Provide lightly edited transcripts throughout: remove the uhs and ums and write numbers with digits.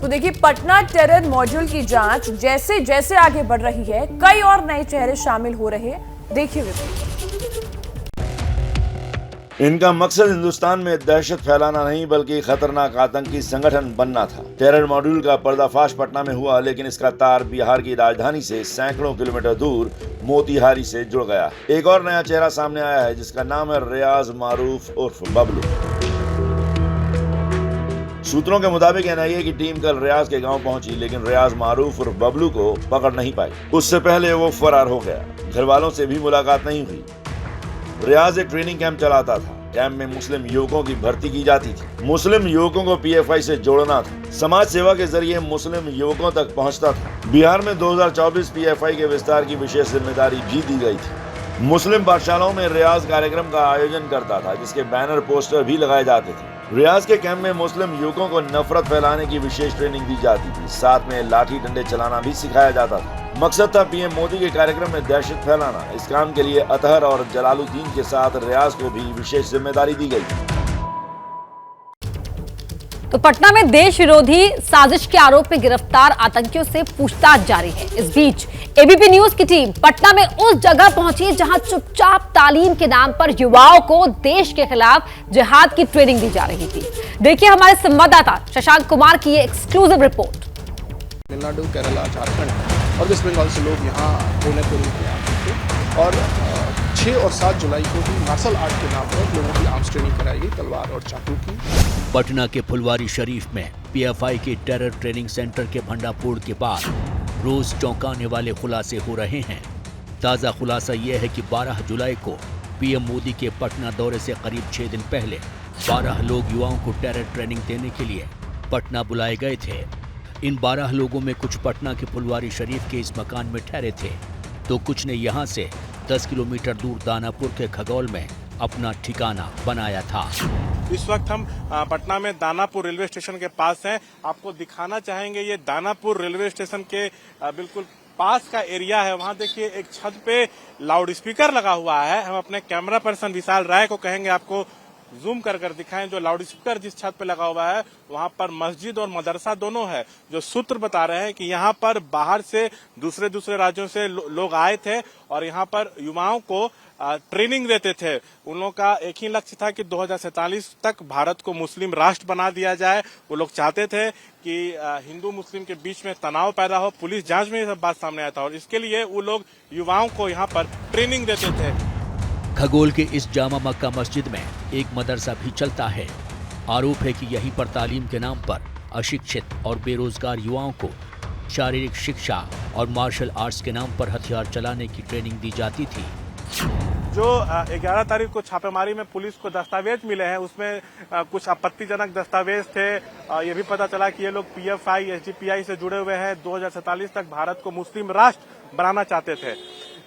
तो देखिए, Patna terror module की जांच जैसे जैसे आगे बढ़ रही है, कई और नए चेहरे शामिल हो रहे हैं। देखिए रिपोर्ट। इनका मकसद हिंदुस्तान में दहशत फैलाना नहीं बल्कि खतरनाक आतंकी संगठन बनना था। टेरर मॉड्यूल का पर्दाफाश पटना में हुआ, लेकिन इसका तार बिहार की राजधानी से सैकड़ों किलोमीटर दूर मोतिहारी से जुड़ गया। एक और नया चेहरा सामने आया है जिसका नाम है रियाज मारूफ उर्फ बबलू। सूत्रों के मुताबिक एनआईए की टीम कल रियाज के गांव पहुंची, लेकिन रियाज मारूफ उर्फ बबलू को पकड़ नहीं पाई। उससे पहले वो फरार हो गया। घर वालों से भी मुलाकात नहीं हुई। रियाज एक ट्रेनिंग कैंप चलाता था। कैंप में मुस्लिम युवकों की भर्ती की जाती थी। मुस्लिम युवकों को पीएफआई से जोड़ना था। समाज सेवा के जरिए मुस्लिम युवकों तक पहुंचता था। बिहार में 2024 पीएफआई के विस्तार की विशेष जिम्मेदारी भी दी गई थी। मुस्लिम पाठशालाओं में रियाज कार्यक्रम का आयोजन करता था, जिसके बैनर पोस्टर भी लगाए जाते थे। रियाज के कैंप में मुस्लिम युवकों को नफरत फैलाने की विशेष ट्रेनिंग दी जाती थी। साथ में लाठी डंडे चलाना भी सिखाया जाता था। मकसद था पीएम मोदी के कार्यक्रम में दहशत फैलाना। इस काम के लिए अतहर और जलालुद्दीन के साथ रियाज को भी विशेष जिम्मेदारी दी गई। तो पटना में देश विरोधी साजिश के आरोप में गिरफ्तार आतंकियों से पूछताछ जारी है। इस बीच एबीपी न्यूज की टीम पटना में उस जगह पहुंची जहां चुपचाप तालीम के नाम पर युवाओं को देश के खिलाफ जिहाद की ट्रेनिंग दी जा रही थी। देखिए हमारे संवाददाता शशांक कुमार की ये एक्सक्लूसिव रिपोर्ट। तमिलनाडु, केरला, झारखंड और वेस्ट बंगाल से लोग यहाँ होने को आते थे और 6 और 7 जुलाई को भी मार्शल आर्ट के नाम पर लोगों की आर्म्स ट्रेनिंग कराई गई, तलवार और चाकू की। पटना के फुलवारी शरीफ में पीएफआई के टेरर ट्रेनिंग सेंटर के भंडाफोड़ के बाद रोज चौंकाने वाले खुलासे हो रहे हैं। ताजा खुलासा यह है कि 12 जुलाई को पीएम मोदी के पटना दौरे से करीब 6 दिन पहले 12 लोग युवाओं को टेरर ट्रेनिंग देने के लिए पटना बुलाए गए थे। इन 12 लोगों में कुछ पटना के फुलवारी शरीफ के इस मकान में ठहरे थे, तो कुछ ने यहाँ से 10 किलोमीटर दूर दानापुर के खगौल में अपना ठिकाना बनाया था। इस वक्त हम पटना में दानापुर रेलवे स्टेशन के पास हैं। आपको दिखाना चाहेंगे, ये दानापुर रेलवे स्टेशन के बिल्कुल पास का एरिया है। वहाँ देखिए एक छत पे लाउड स्पीकर लगा हुआ है। हम अपने कैमरा पर्सन विशाल राय को कहेंगे आपको जूम कर दिखाएं। जो लाउड स्पीकर जिस छत पे लगा हुआ है वहाँ पर मस्जिद और मदरसा दोनों है। जो सूत्र बता रहे हैं कि यहाँ पर बाहर से दूसरे राज्यों से लोग आए थे और यहाँ पर युवाओं को ट्रेनिंग देते थे। उन लोगों का एक ही लक्ष्य था कि 2047 तक भारत को मुस्लिम राष्ट्र बना दिया जाए। वो लोग चाहते थे कि हिंदू मुस्लिम के बीच में तनाव पैदा हो। पुलिस जांच में ये सब बात सामने आया था और इसके लिए वो लोग युवाओं को यहाँ पर ट्रेनिंग देते थे। खगोल के इस जामा मक्का मस्जिद में एक मदरसा भी चलता है। आरोप है कि यहीं पर तालीम के नाम पर अशिक्षित और बेरोजगार युवाओं को शारीरिक शिक्षा और मार्शल आर्ट्स के नाम पर हथियार चलाने की ट्रेनिंग दी जाती थी। जो 11 तारीख को छापेमारी में पुलिस को दस्तावेज मिले हैं, उसमें कुछ आपत्तिजनक दस्तावेज थे। ये भी पता चला कि ये लोग पीएफआई, एसडीपीआई से जुड़े हुए हैं। 2047 तक भारत को मुस्लिम राष्ट्र बनाना चाहते थे।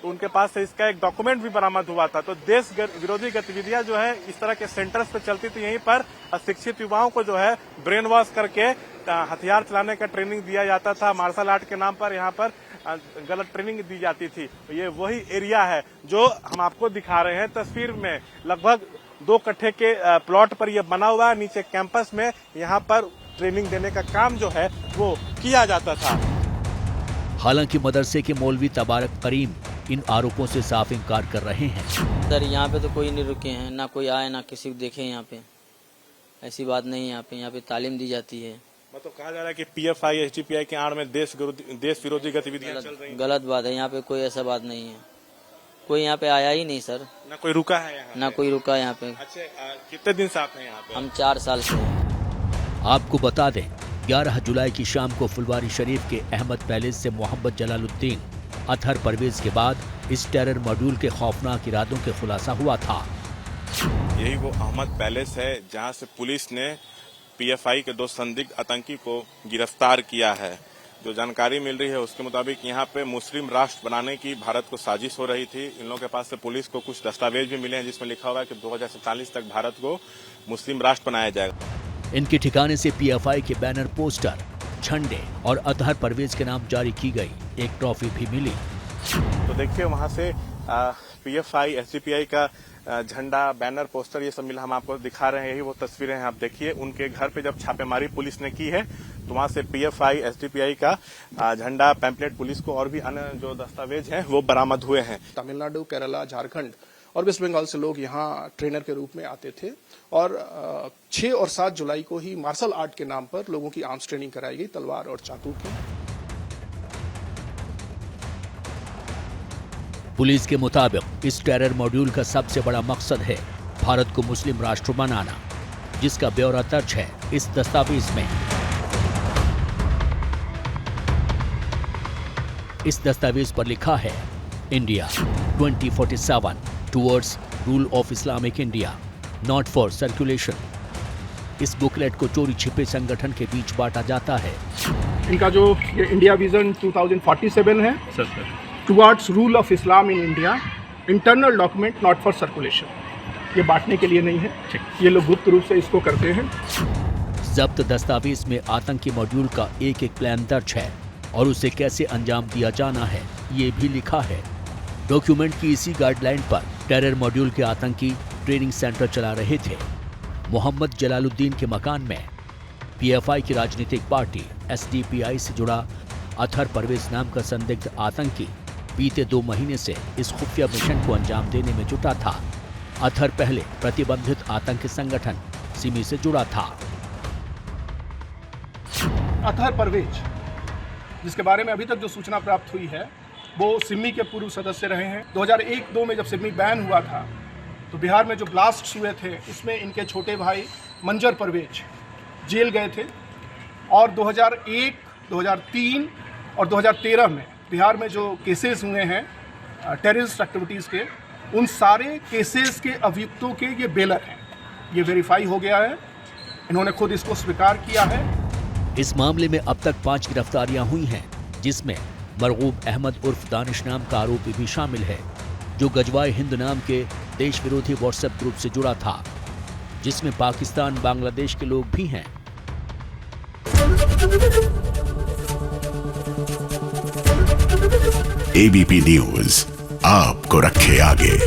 तो उनके पास से इसका एक डॉक्यूमेंट भी बरामद हुआ था। तो देश विरोधी गतिविधियां जो है इस तरह के सेंटर्स पे चलती थी। यहीं पर अशिक्षित युवाओं को जो है ब्रेन वॉश करके हथियार चलाने का ट्रेनिंग दिया जाता था। मार्शल आर्ट के नाम पर यहाँ पर गलत ट्रेनिंग दी जाती थी। ये वही एरिया है जो हम आपको दिखा रहे हैं तस्वीर में। लगभग 2 कट्ठे के प्लॉट पर यह बना हुआ है। नीचे कैंपस में यहाँ पर ट्रेनिंग देने का काम जो है वो किया जाता था। हालांकि मदरसे के मौलवी तबारक करीम इन आरोपों से साफ इनकार कर रहे हैं। सर यहाँ पे तो कोई नहीं रुके हैं, ना कोई आए ना किसी को देखे। यहाँ पे ऐसी बात नहीं है। यहाँ पे तालीम दी जाती है। मतलब कहा जा रहा है कि पीएफआई, एसडीपीआई के आड़ में देश विरोधी गतिविधियां चल रही हैं। गलत बात है। यहाँ पे कोई ऐसा बात नहीं है। कोई यहाँ पे आया ही नहीं सर। ना कोई रुका है यहाँ? ना कोई रुका यहाँ पे। अच्छा, कितने दिन से आप हैं यहाँ पे? हम 4 साल से हैं। आपको बता दें, 11 जुलाई की शाम को फुलवारी शरीफ के अहमद पैलेस से मोहम्मद जलालुद्दीन, अतहर परवेज के बाद इस टेरर मॉड्यूल के खौफनाक इरादों के खुलासा हुआ था। यही वो अहमद पैलेस है जहाँ से पुलिस ने पीएफआई के 2 संदिग्ध आतंकी को गिरफ्तार किया है। जो जानकारी मिल रही है उसके मुताबिक यहाँ पे मुस्लिम राष्ट्र बनाने की भारत को साजिश हो रही थी। इन लोगों के पास से पुलिस को कुछ दस्तावेज भी मिले हैं जिसमें लिखा हुआ है कि 2047 तक भारत को मुस्लिम राष्ट्र बनाया जाएगा। इनके ठिकाने से पीएफआई के बैनर, पोस्टर, झंडे और अतहर परवेज के नाम जारी की गई एक ट्रॉफी भी मिली। तो देखिए वहाँ से पीएफआई, एसडीपीआई का झंडा, बैनर, पोस्टर ये सब मिला। हम आपको दिखा रहे हैं, यही वो तस्वीरें हैं। आप देखिए उनके घर पे जब छापेमारी पुलिस ने की है तो वहां से PFI SDPI का झंडा, पैम्पलेट, पुलिस को और भी अन्य जो दस्तावेज हैं वो बरामद हुए हैं। तमिलनाडु, केरला, झारखंड और वेस्ट बंगाल से लोग यहाँ ट्रेनर के रूप में आते थे और 6 और 7 जुलाई को ही मार्शल आर्ट के नाम पर लोगों की आर्म्स ट्रेनिंग कराई गई, तलवार और चाकू की। पुलिस के मुताबिक इस टेरर मॉड्यूल का सबसे बड़ा मकसद है भारत को मुस्लिम राष्ट्र बनाना, जिसका ब्यौरा दर्ज है इस दस्तावेज में। इस दस्तावेज पर लिखा है India 2047 towards rule of Islamic India, not for circulation. इस बुकलेट को चोरी छिपे संगठन के बीच बांटा जाता है। इनका जो ये इंडिया विजन 2047 है towards rule of Islam in India, internal document not for circulation, ये बांटने के लिए नहीं है। ये लोग गुप्त रूप से इसको करते हैं। जब्त दस्तावेज में आतंकी मॉड्यूल का एक एक प्लान दर्ज है और उसे कैसे अंजाम दिया जाना है ये भी लिखा है। डॉक्यूमेंट की इसी गाइडलाइन पर टेरर मॉड्यूल के आतंकी ट्रेनिंग सेंटर चला रहे थे। मोहम्मद जलालुद्दीन के मकान में PFI की राजनीतिक पार्टी SDPI से जुड़ा अतहर परवेज नाम का संदिग्ध आतंकी बीते 2 महीने से इस खुफिया मिशन को अंजाम देने में जुटा था। अतहर पहले प्रतिबंधित आतंकी संगठन सिमी से जुड़ा था। अतहर परवेज, जिसके बारे में अभी तक जो सूचना प्राप्त हुई है वो सिमी के पूर्व सदस्य रहे हैं। 2001-2 में जब सिमी बैन हुआ था तो बिहार में जो ब्लास्ट हुए थे इसमें इनके छोटे भाई मंजर परवेज जेल गए थे और 2001, 2003 और 2013 में बिहार में जो केसेस हुए हैं टेररिस्ट एक्टिविटीज़ के, उन सारे केसेस के अभियुक्तों के ये बेलर हैं। ये वेरीफाई हो गया है, इन्होंने खुद इसको स्वीकार किया है। इस मामले में अब तक 5 गिरफ्तारियां हुई हैं, जिसमें मरगूब अहमद उर्फ दानिश नाम का आरोपी भी शामिल है, जो गजवाए हिंद नाम के देश विरोधी व्हाट्सएप ग्रुप से जुड़ा था, जिसमें पाकिस्तान, बांग्लादेश के लोग भी हैं। ABP न्यूज आपको रखे आगे।